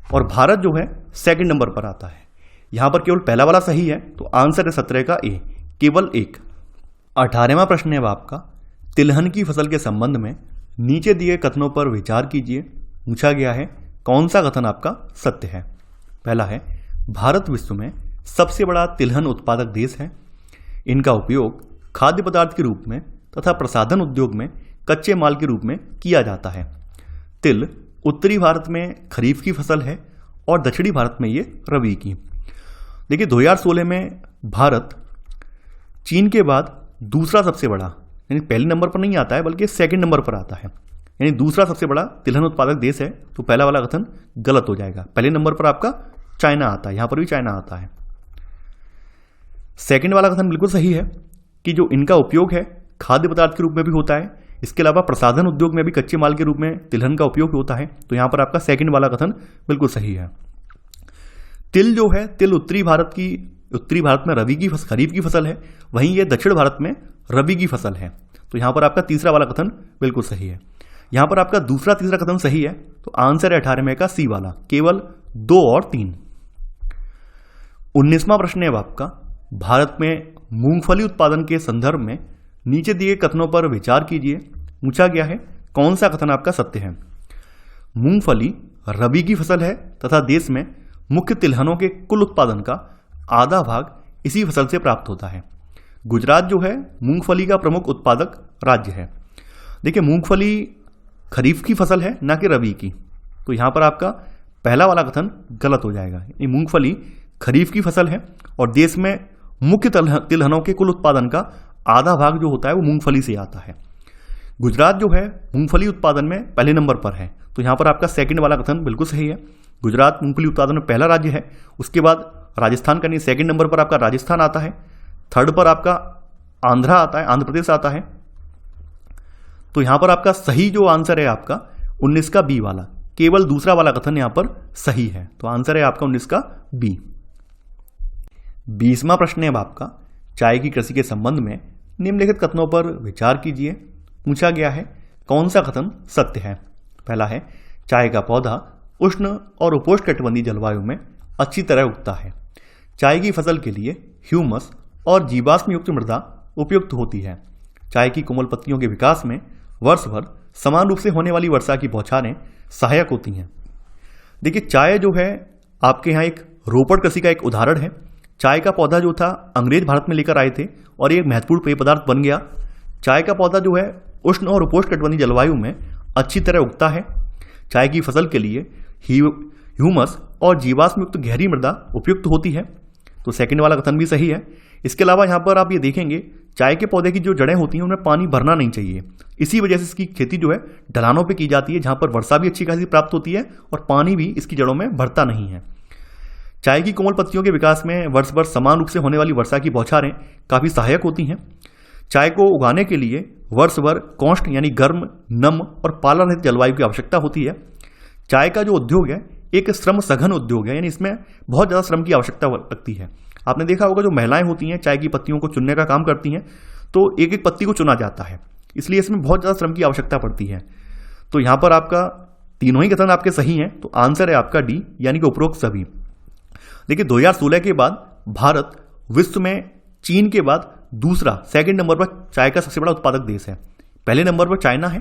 और भारत जो है सेकंड नंबर पर आता है। यहां पर केवल पहला वाला सही है, तो आंसर है 17 का ए, केवल 1। 18वां प्रश्न है आपका तिलहन की फसल के संबंध में नीचे दिए कथनों पर विचार कीजिए। पूछा गया है कौन सा कथन आपका सत्य है। पहला है भारत विश्व में सबसे बड़ा तिलहन उत्पादक देश है। इनका उपयोग खाद्य पदार्थ के रूप में तथा प्रसाधन उद्योग में कच्चे माल के रूप में किया जाता है। तिल उत्तरी भारत में खरीफ की फसल है और दक्षिणी भारत में ये रबी की। देखिए, 2016 में भारत चीन के बाद दूसरा सबसे बड़ा, यानी पहले नंबर पर नहीं आता है बल्कि सेकंड नंबर पर आता है, यानी दूसरा सबसे बड़ा तिलहन उत्पादक देश है। तो पहला वाला कथन गलत हो जाएगा। पहले नंबर पर आपका चाइना आता है, यहां पर भी चाइना आता है। सेकंड वाला कथन बिल्कुल सही है कि जो इनका उपयोग है खाद्य पदार्थ के रूप में भी होता है, इसके अलावा प्रसाधन उद्योग में भी कच्चे माल के रूप में तिलहन का उपयोग होता है। तो यहां पर आपका सेकंड वाला कथन बिल्कुल सही है। तिल जो है, तिल उत्तरी भारत में रबी की खरीफ की फसल है, वहीं ये दक्षिण भारत में रबी की फसल है। तो यहां पर आपका तीसरा वाला कथन बिल्कुल सही है। यहां पर आपका दूसरा तीसरा कथन सही है, तो आंसर है 18 में का सी वाला, केवल 2 और 3। 19वां प्रश्न है आपका भारत में मूंगफली उत्पादन के संदर्भ में नीचे दिए कथनों पर विचार कीजिए। पूछा गया है कौन सा कथन आपका सत्य है। मूंगफली रबी की फसल है तथा देश में मुख्य तिलहनों के कुल उत्पादन का आधा भाग इसी फसल से प्राप्त होता है। गुजरात जो है मूंगफली का प्रमुख उत्पादक राज्य है। देखिए, मूंगफली खरीफ की फसल है ना कि रबी की, तो यहां पर आपका पहला वाला कथन गलत हो जाएगा। ये मूंगफली खरीफ की फसल है और देश में मुख्य तिलहनों के कुल उत्पादन का आधा भाग जो होता है वो मूंगफली से आता है। गुजरात जो है मूंगफली उत्पादन में पहले नंबर पर है, तो यहाँ पर आपका सेकंड वाला कथन बिल्कुल सही है। गुजरात मूंगफली उत्पादन में पहला राज्य है। उसके बाद राजस्थान का नहीं, सेकंड नंबर पर आपका राजस्थान आता है, थर्ड पर आपका आंध्रा आता है, आंध्र प्रदेश आता है। तो यहां पर आपका सही जो आंसर है आपका 19 का बी वाला, केवल दूसरा वाला कथन यहां पर सही है। तो आंसर है आपका 19 का बी। 20वां प्रश्न है आपका, चाय की कृषि के संबंध में निम्नलिखित कथनों पर विचार कीजिए। पूछा गया है कौन सा कथन सत्य है। पहला है चाय का पौधा उष्ण और उपोष्णकटिबंधीय जलवायु में अच्छी तरह उगता है। चाय की फसल के लिए ह्यूमस और जीवाश्म युक्त मृदा उपयुक्त होती है। चाय की कोमल पत्तियों के विकास में वर्ष भर समान रूप से होने वाली वर्षा की बौछारें सहायक होती हैं। देखिए, चाय जो है आपके यहाँ एक रोपड़ कृषि का एक उदाहरण है। चाय का पौधा जो था अंग्रेज भारत में लेकर आए थे और ये एक महत्वपूर्ण पेय पदार्थ बन गया। चाय का पौधा जो है उष्ण और उपोष्णकटिबंधीय जलवायु में अच्छी तरह उगता है। चाय की फसल के लिए ह्यूमस और जीवाश्म युक्त गहरी मृदा उपयुक्त होती है। तो सेकंड वाला कथन भी सही है। इसके अलावा यहाँ पर आप ये देखेंगे चाय के पौधे की जो जड़ें होती हैं उनमें पानी भरना नहीं चाहिए। इसी वजह से इसकी खेती जो है ढलानों पे की जाती है, जहाँ पर वर्षा भी अच्छी खासी प्राप्त होती है और पानी भी इसकी जड़ों में भरता नहीं है। चाय की कोमल पत्तियों के विकास में वर्ष भर समान रूप से होने वाली वर्षा की बौछारें काफ़ी सहायक होती हैं। चाय को उगाने के लिए वर्ष भर कॉन्स्ट यानी गर्म, नम और पाला रहित जलवायु की आवश्यकता होती है। चाय का जो उद्योग है एक श्रम सघन उद्योग है, यानी इसमें बहुत ज़्यादा श्रम की आवश्यकता लगती है। आपने देखा होगा जो महिलाएं होती हैं चाय की पत्तियों को चुनने का काम करती हैं, तो एक एक पत्ती को चुना जाता है, इसलिए इसमें बहुत ज़्यादा श्रम की आवश्यकता पड़ती है। तो यहाँ पर आपका तीनों ही कथन आपके सही हैं, तो आंसर है आपका डी यानी कि उपरोक्त सभी। देखिए, 2016 के बाद भारत विश्व में चीन के बाद दूसरा सेकंड नंबर पर चाय का सबसे बड़ा उत्पादक देश है। पहले नंबर पर चाइना है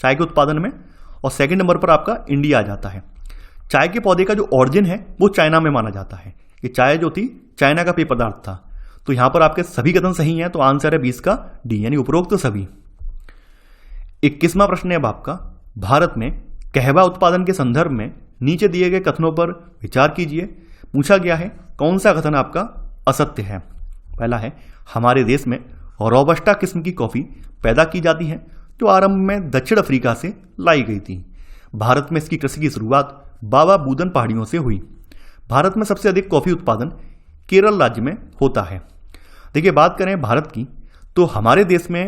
चाय के उत्पादन में, और सेकंड नंबर पर आपका इंडिया आ जाता है। चाय के पौधे का जो ऑरिजिन है वो चाइना में माना जाता है। ये चाय जो थी चाइना का पेय पदार्थ था। तो यहां पर आपके सभी कथन सही हैं, तो आंसर है 20 का डी यानी उपरोक्त सभी। 21वां प्रश्न है अब आपका, भारत में कहवा उत्पादन के संदर्भ में नीचे दिए गए कथनों पर विचार कीजिए। पूछा गया है कौन सा कथन आपका असत्य है। पहला है हमारे देश में रोबस्टा किस्म की कॉफी पैदा की जाती है जो आरंभ में दक्षिण अफ्रीका से लाई गई थी। भारत में इसकी कृषि की शुरुआत बाबा बूदन पहाड़ियों से हुई। भारत में सबसे अधिक कॉफी उत्पादन केरल राज्य में होता है। देखिए, बात करें भारत की तो हमारे देश में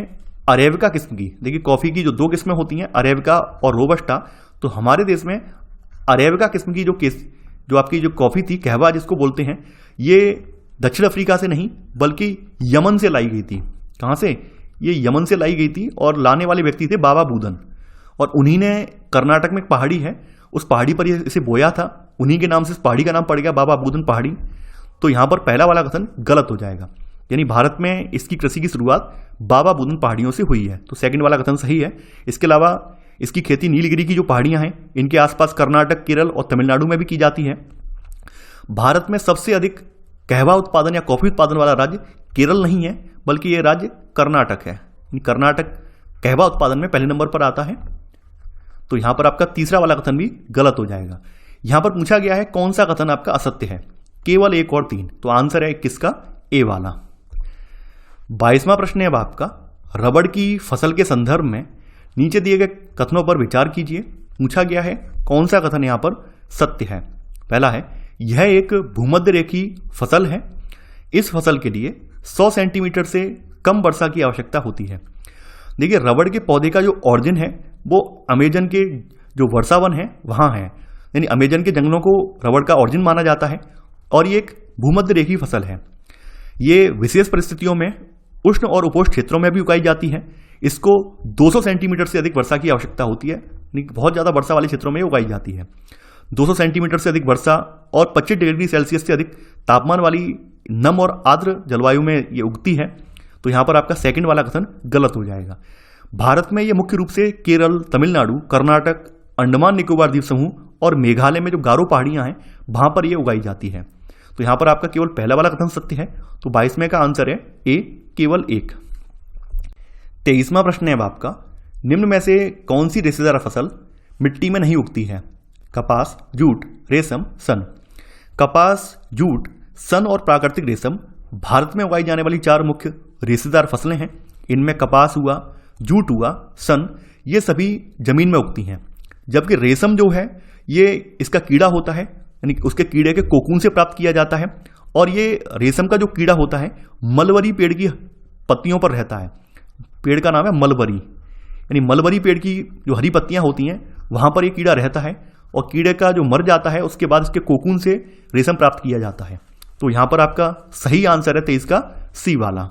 अरेबिका किस्म की, देखिए कॉफी की जो दो किस्में होती हैं अरेबिका और रोबस्टा, तो हमारे देश में अरेबिका किस्म की जो आपकी जो कॉफी थी कहवा जिसको बोलते हैं, ये दक्षिण अफ्रीका से नहीं बल्कि यमन से लाई गई थी। कहाँ से? ये यमन से लाई गई थी और लाने वाले व्यक्ति थे बाबा बूदन, और उन्हीं ने कर्नाटक में एक पहाड़ी है उस पहाड़ी पर इसे बोया था, उन्हीं के नाम से इस पहाड़ी का नाम पड़ गया बाबा बूदन पहाड़ी। तो यहां पर पहला वाला कथन गलत हो जाएगा, यानी भारत में इसकी कृषि की शुरुआत बाबा बूदन पहाड़ियों से हुई है। तो सेकंड वाला कथन सही है। इसके अलावा इसकी खेती नीलगिरी की जो पहाड़ियां हैं इनके आसपास कर्नाटक, केरल और तमिलनाडु में भी की जाती है। भारत में सबसे अधिक कहवा उत्पादन या कॉफी उत्पादन वाला राज्य केरल नहीं है बल्कि यह राज्य कर्नाटक है। कर्नाटक कहवा उत्पादन में पहले नंबर पर आता है। तो यहां पर आपका तीसरा वाला कथन भी गलत हो जाएगा। यहां पर पूछा गया है कौन सा कथन आपका असत्य है, केवल 1 और 3, तो आंसर है किसका? ए वाला। 22वां प्रश्न है अब आपका, रबड़ की फसल के संदर्भ में नीचे दिए गए कथनों पर विचार कीजिए। पूछा गया है कौन सा कथन यहां पर सत्य है। पहला है यह एक भूमध्य रेखी फसल है, इस फसल के लिए 100 सेंटीमीटर से कम वर्षा की आवश्यकता होती है। देखिए, रबड़ के पौधे का जो ऑरिजिन है वो अमेजन के जो वर्षावन है वहां है, यानी अमेजन के जंगलों को रबड़ का ऑरिजिन माना जाता है और ये एक भूमध्य रेखी फसल है। ये विशेष परिस्थितियों में उष्ण और उपोष्ण क्षेत्रों में भी उगाई जाती है। इसको 200 सेंटीमीटर से अधिक वर्षा की आवश्यकता होती है, यानी बहुत ज़्यादा वर्षा वाले क्षेत्रों में उगाई जाती है। 200 सेंटीमीटर से अधिक वर्षा और 25 डिग्री सेल्सियस से अधिक तापमान वाली नम और आर्द्र जलवायु में ये उगती है। तो यहाँ पर आपका सेकंड वाला कथन गलत हो जाएगा। भारत में ये मुख्य रूप से केरल, तमिलनाडु, कर्नाटक, अंडमान निकोबार द्वीप समूह और मेघालय में जो गारो पहाड़ियां हैं वहां पर ये उगाई जाती है। तो यहां पर आपका केवल पहला वाला कथन सत्य है, तो 22वें का आंसर है ए, केवल 1। 23वां प्रश्न है अब आपका, निम्न में से कौन सी रेशेदार फसल मिट्टी में नहीं उगती है? कपास, जूट, रेशम, सन। कपास, जूट, सन और प्राकृतिक रेशम भारत में उगाई जाने वाली 4 मुख्य रेशेदार फसलें हैं, इनमें कपास हुआ, जूट हुआ, सन, ये सभी जमीन में उगती हैं। जबकि रेशम जो है ये इसका कीड़ा होता है, यानी उसके कीड़े के कोकून से प्राप्त किया जाता है। और ये रेशम का जो कीड़ा होता है मलबरी पेड़ की पत्तियों पर रहता है। पेड़ का नाम है मलबरी, यानी मलबरी पेड़ की जो हरी पत्तियां होती हैं वहां पर ये कीड़ा रहता है और कीड़े का जो मर जाता है उसके बाद इसके कोकून से रेशम प्राप्त किया जाता है। तो यहां पर आपका सही आंसर है 23 का सी वाला।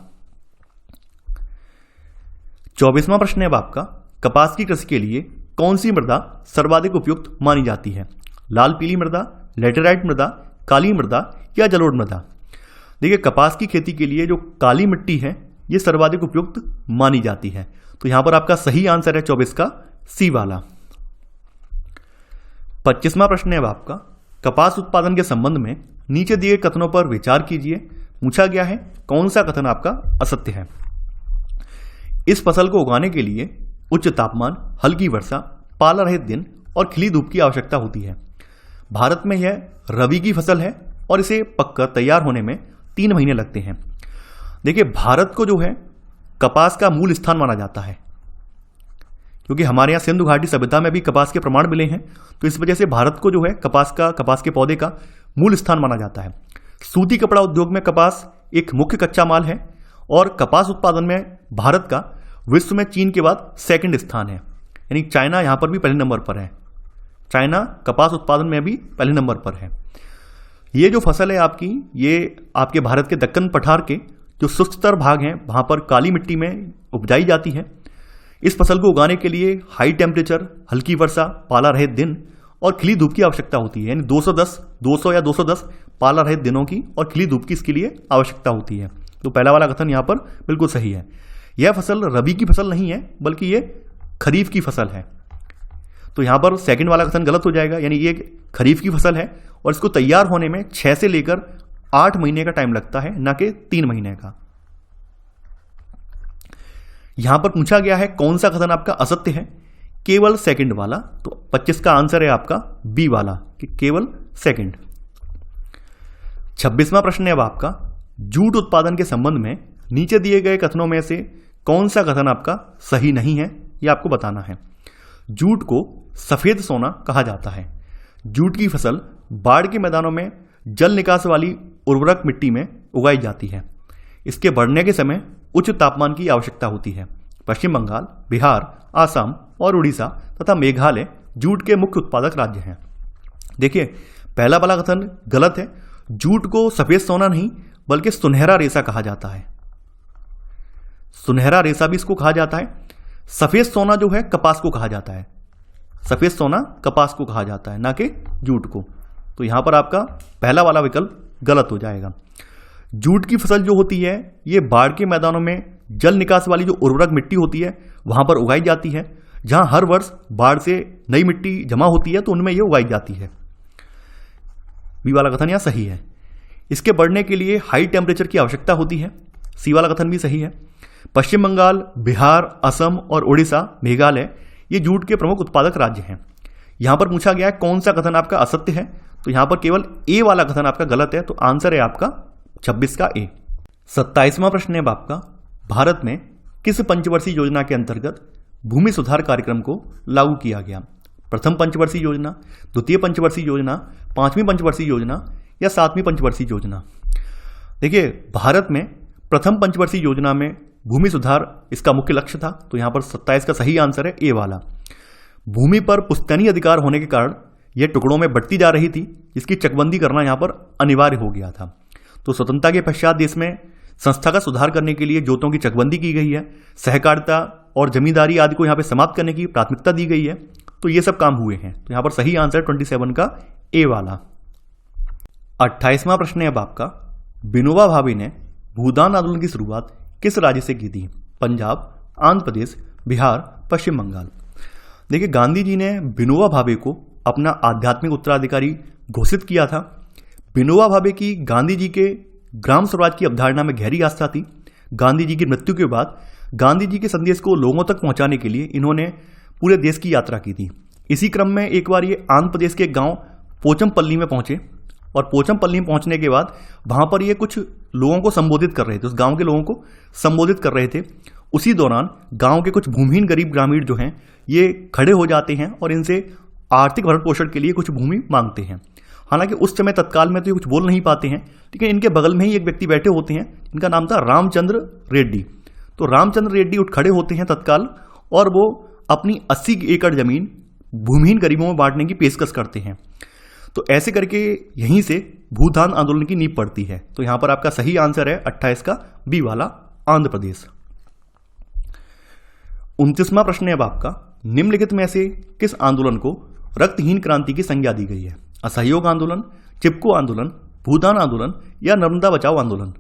24वां प्रश्न है आपका, कपास की कृषि के लिए कौन सी मृदा सर्वाधिक उपयुक्त मानी जाती है? लाल पीली मृदा, लेटेराइट मृदा, काली मृदा या जलोढ़ मृदा? देखिए, कपास की खेती के लिए जो काली मिट्टी है ये सर्वाधिक उपयुक्त मानी जाती है। तो यहां पर आपका सही आंसर है 24 का सी वाला। 25वां प्रश्न है आपका, कपास उत्पादन के संबंध में नीचे दिए कथनों पर विचार कीजिए। पूछा गया है कौन सा कथन आपका असत्य है? इस फसल को उगाने के लिए उच्च तापमान, हल्की वर्षा, पाला रहित दिन और खिली धूप की आवश्यकता होती है। भारत में यह रबी की फसल है और इसे पककर तैयार होने में 3 महीने लगते हैं। देखिए, भारत को जो है कपास का मूल स्थान माना जाता है, क्योंकि हमारे यहाँ सिंधु घाटी सभ्यता में भी कपास के प्रमाण मिले हैं। तो इस वजह से भारत को जो है कपास के पौधे का मूल स्थान माना जाता है। सूती कपड़ा उद्योग में कपास एक मुख्य कच्चा माल है और कपास उत्पादन में भारत का विश्व में चीन के बाद सेकंड स्थान है, यानी चाइना यहां पर भी पहले नंबर पर है। चाइना कपास उत्पादन में भी पहले नंबर पर है। ये जो फसल है आपकी, ये आपके भारत के दक्कन पठार के जो शुष्कतर भाग हैं वहां पर काली मिट्टी में उपजाई जाती है। इस फसल को उगाने के लिए हाई टेम्परेचर, हल्की वर्षा, पाला रहित दिन और खिली धूप की आवश्यकता होती है, यानी 200 या 210 पाला रहित दिनों की और खिली धूप की इसके लिए आवश्यकता होती है। तो पहला वाला कथन यहां पर बिल्कुल सही है। यह फसल रबी की फसल नहीं है बल्कि ये खरीफ की फसल है। तो यहां पर सेकंड वाला कथन गलत हो जाएगा, यानी ये खरीफ की फसल है और इसको तैयार होने में 6 से लेकर 8 महीने का टाइम लगता है, ना कि 3 महीने का। यहां पर पूछा गया है कौन सा कथन आपका असत्य है? केवल सेकंड वाला। तो 25 का आंसर है आपका बी वाला कि केवल सेकंड। 26वां प्रश्न है अब आपका, जूट उत्पादन के संबंध में नीचे दिए गए कथनों में से कौन सा कथन आपका सही नहीं है, यह आपको बताना है। जूट को सफेद सोना कहा जाता है। जूट की फसल बाढ़ के मैदानों में जल निकास वाली उर्वरक मिट्टी में उगाई जाती है। इसके बढ़ने के समय उच्च तापमान की आवश्यकता होती है। पश्चिम बंगाल, बिहार, आसाम और उड़ीसा तथा मेघालय जूट के मुख्य उत्पादक राज्य हैं। देखिए, पहला वाला कथन गलत है। जूट को सफेद सोना नहीं बल्कि सुनहरा रेशा कहा जाता है। सुनहरा रेशा भी इसको कहा जाता है। सफेद सोना जो है कपास को कहा जाता है। सफेद सोना कपास को कहा जाता है, ना कि जूट को। तो यहां पर आपका पहला वाला विकल्प गलत हो जाएगा। जूट की फसल जो होती है ये बाढ़ के मैदानों में जल निकास वाली जो उर्वरक मिट्टी होती है वहां पर उगाई जाती है, जहां हर वर्ष बाढ़ से नई मिट्टी जमा होती है तो उनमें ये उगाई जाती है। बी वाला कथन यहां सही है। इसके बढ़ने के लिए हाई टेम्परेचर की आवश्यकता होती है। सी वाला कथन भी सही है। पश्चिम बंगाल, बिहार, असम और उड़ीसा, मेघालय ये जूट के प्रमुख उत्पादक राज्य हैं। यहां पर पूछा गया है कौन सा कथन आपका असत्य है, तो यहां पर केवल ए वाला कथन आपका गलत है। तो आंसर है आपका 26 का ए। 27वां प्रश्न है आपका, भारत में किस पंचवर्षीय योजना के अंतर्गत भूमि सुधार कार्यक्रम को लागू किया गया? प्रथम पंचवर्षीय योजना, द्वितीय पंचवर्षीय योजना, 5वीं पंचवर्षीय योजना या 7वीं पंचवर्षीय योजना? देखिए, भारत में प्रथम पंचवर्षीय योजना में भूमि सुधार इसका मुख्य लक्ष्य था। तो यहां पर 27 का सही आंसर है ए वाला। भूमि पर पुश्तैनी अधिकार होने के कारण यह टुकड़ों में बढ़ती जा रही थी, जिसकी चकबंदी करना यहां पर अनिवार्य हो गया था। तो स्वतंत्रता के पश्चात देश में संस्थागत सुधार करने के लिए जोतों की चकबंदी की गई है। सहकारिता और जमींदारी आदि को यहां पर समाप्त करने की प्राथमिकता दी गई है। तो ये सब काम हुए हैं। तो यहां पर सही आंसर 27 का ए वाला। 28वां प्रश्न है अब आपका, विनोबा भावे ने भूदान आंदोलन की शुरुआत किस राज्य से की थी? पंजाब, आंध्र प्रदेश, बिहार, पश्चिम बंगाल? देखिए, गांधी जी ने विनोबा भावे को अपना आध्यात्मिक उत्तराधिकारी घोषित किया था। विनोबा भावे की गांधी जी के ग्राम स्वराज की अवधारणा में गहरी आस्था थी। गांधी जी की मृत्यु के बाद गांधी जी के संदेश को लोगों तक पहुंचाने के लिए इन्होंने पूरे देश की यात्रा की थी। इसी क्रम में एक बार ये आंध्र प्रदेश के गांव पोचमपल्ली में पहुंचे और पोचमपल्ली में पहुंचने के बाद वहां पर ये कुछ लोगों को संबोधित कर रहे थे, उस गांव के लोगों को संबोधित कर रहे थे। उसी दौरान गांव के कुछ भूमिहीन गरीब ग्रामीण जो हैं ये खड़े हो जाते हैं और इनसे आर्थिक भरण पोषण के लिए कुछ भूमि मांगते हैं। हालांकि उस समय तत्काल में तो ये कुछ बोल नहीं पाते हैं, लेकिन इनके बगल में ही एक व्यक्ति बैठे होते हैं, इनका नाम था रामचंद्र रेड्डी। तो रामचंद्र रेड्डी उठ खड़े होते हैं तत्काल और वो अपनी 80 एकड़ जमीन भूमिहीन गरीबों में बांटने की पेशकश करते हैं। तो ऐसे करके यहीं से भूदान आंदोलन की नींव पड़ती है। तो यहां पर आपका सही आंसर है 28 का बी वाला, आंध्र प्रदेश। 29वां प्रश्न है अब आपका, निम्नलिखित में से किस आंदोलन को रक्तहीन क्रांति की संज्ञा दी गई है? असहयोग आंदोलन, चिपको आंदोलन, भूदान आंदोलन या नर्मदा बचाओ आंदोलन?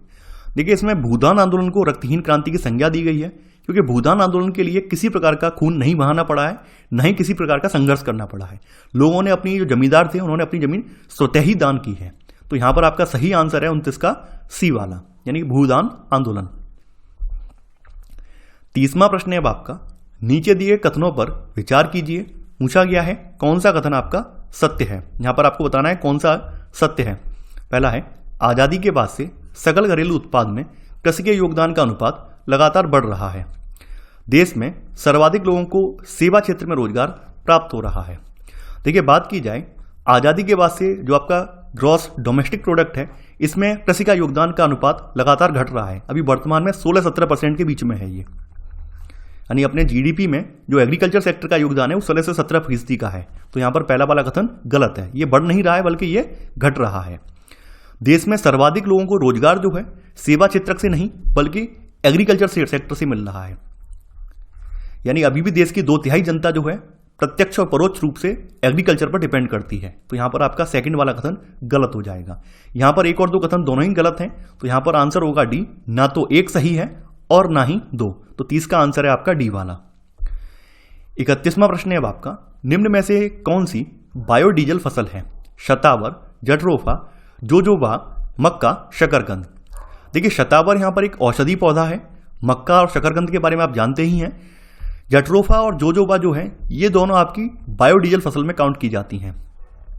देखिए, इसमें भूदान आंदोलन को रक्तहीन क्रांति की संज्ञा दी गई है क्योंकि भूदान आंदोलन के लिए किसी प्रकार का खून नहीं बहाना पड़ा है, न ही किसी प्रकार का संघर्ष करना पड़ा है। लोगों ने अपनी जो जमींदार थे उन्होंने अपनी जमीन स्वतः ही दान की है। तो यहां पर आपका सही आंसर है 29 का सी वाला, यानी भूदान आंदोलन। 30वां प्रश्न है अब आपका, नीचे दिए कथनों पर विचार कीजिए। पूछा गया है कौन सा कथन आपका सत्य है। यहां पर आपको बताना है कौन सा सत्य है। पहला है, आजादी के बाद से सकल घरेलू उत्पाद में कृषि के योगदान का अनुपात लगातार बढ़ रहा है। देश में सर्वाधिक लोगों को सेवा क्षेत्र में रोजगार प्राप्त हो रहा है। देखिए, बात की जाए आजादी के बाद से जो आपका ग्रॉस डोमेस्टिक प्रोडक्ट है, इसमें कृषि का योगदान का अनुपात लगातार घट रहा है। अभी वर्तमान में 16-17% के बीच में है ये, यानी अपने जीडीपी में जो एग्रीकल्चर सेक्टर का योगदान है वो 16 से 17% का है। तो यहां पर पहला वाला कथन गलत है, ये बढ़ नहीं रहा है बल्कि ये घट रहा है। देश में सर्वाधिक लोगों को रोजगार जो है सेवा क्षेत्र से नहीं बल्कि एग्रीकल्चर सेक्टर से मिल रहा है। यानी अभी भी देश की 2/3 जनता जो है प्रत्यक्ष और परोक्ष रूप से एग्रीकल्चर पर डिपेंड करती है। तो यहां पर आपका सेकंड वाला कथन गलत हो जाएगा। यहां पर एक और दो कथन दोनों ही गलत हैं, तो यहां पर आंसर होगा डी, ना तो एक सही है और ना ही दो। तो 30 का आंसर है आपका डी वाला। 31वां प्रश्न है अब आपका, निम्न में से कौन सी बायोडीजल फसल है? शतावर, जट्रोफा, जोजोबा, मक्का, शकरकंद। देखिए, शतावर यहां पर एक औषधि पौधा है। मक्का और शकरकंद के बारे में आप जानते ही हैं। जट्रोफा और जोजोबा जो है ये दोनों आपकी बायोडीजल फसल में काउंट की जाती हैं।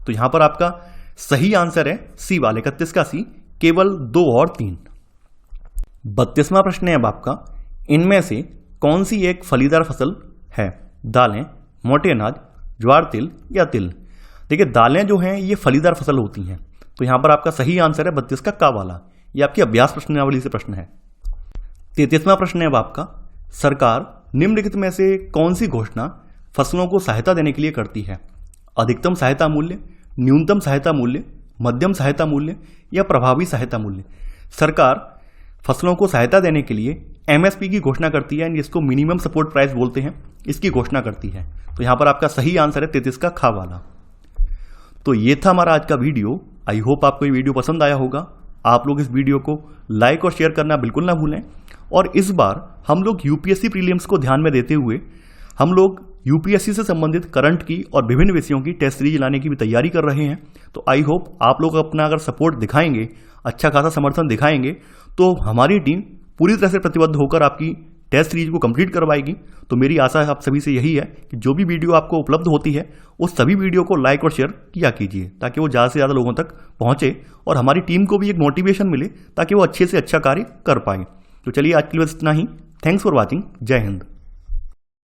तो यहां पर आपका सही आंसर है सी वाले, 31 का सी, केवल 2 और 3। 32वां प्रश्न है अब आपका, इनमें से कौन सी एक फलीदार फसल है? दालें, मोटे अनाज, ज्वार तिल या तिल? देखिए, दालें जो हैं ये फलीदार फसल होती हैं। तो यहां पर आपका सही आंसर है 32 का वाला। ये आपकी अभ्यास प्रश्नावली से प्रश्न है। 33वां प्रश्न है अब आपका, सरकार निम्नलिखित में से कौन सी घोषणा फसलों को सहायता देने के लिए करती है? अधिकतम सहायता मूल्य, न्यूनतम सहायता मूल्य, मध्यम सहायता मूल्य या प्रभावी सहायता मूल्य? सरकार फसलों को सहायता देने के लिए एमएसपी की घोषणा करती है, जिसको मिनिमम सपोर्ट प्राइस बोलते हैं, इसकी घोषणा करती है। तो यहां पर आपका सही आंसर है 33 का खा वाला। तो ये था हमारा आज का वीडियो। आई होप आपको ये वीडियो पसंद आया होगा। आप लोग इस वीडियो को लाइक और शेयर करना बिल्कुल ना भूलें। और इस बार हम लोग यूपीएससी प्रीलिम्स को ध्यान में देते हुए हम लोग यूपीएससी से संबंधित करंट की और विभिन्न विषयों की टेस्ट सीरीज लाने की भी तैयारी कर रहे हैं। तो आई होप आप लोग अपना अगर सपोर्ट दिखाएंगे, अच्छा खासा समर्थन दिखाएंगे, तो हमारी टीम पूरी तरह से प्रतिबद्ध होकर आपकी टेस्ट सीरीज को कंप्लीट करवाएगी। तो मेरी आशा आप सभी से यही है कि जो भी वीडियो आपको उपलब्ध होती है उस सभी वीडियो को लाइक और शेयर किया कीजिए, ताकि वो ज़्यादा से ज़्यादा लोगों तक पहुंचे और हमारी टीम को भी एक मोटिवेशन मिले, ताकि वो अच्छे से अच्छा कार्य कर पाए। तो चलिए, आज के लिए बस इतना ही। Thanks for watching. जय हिंद।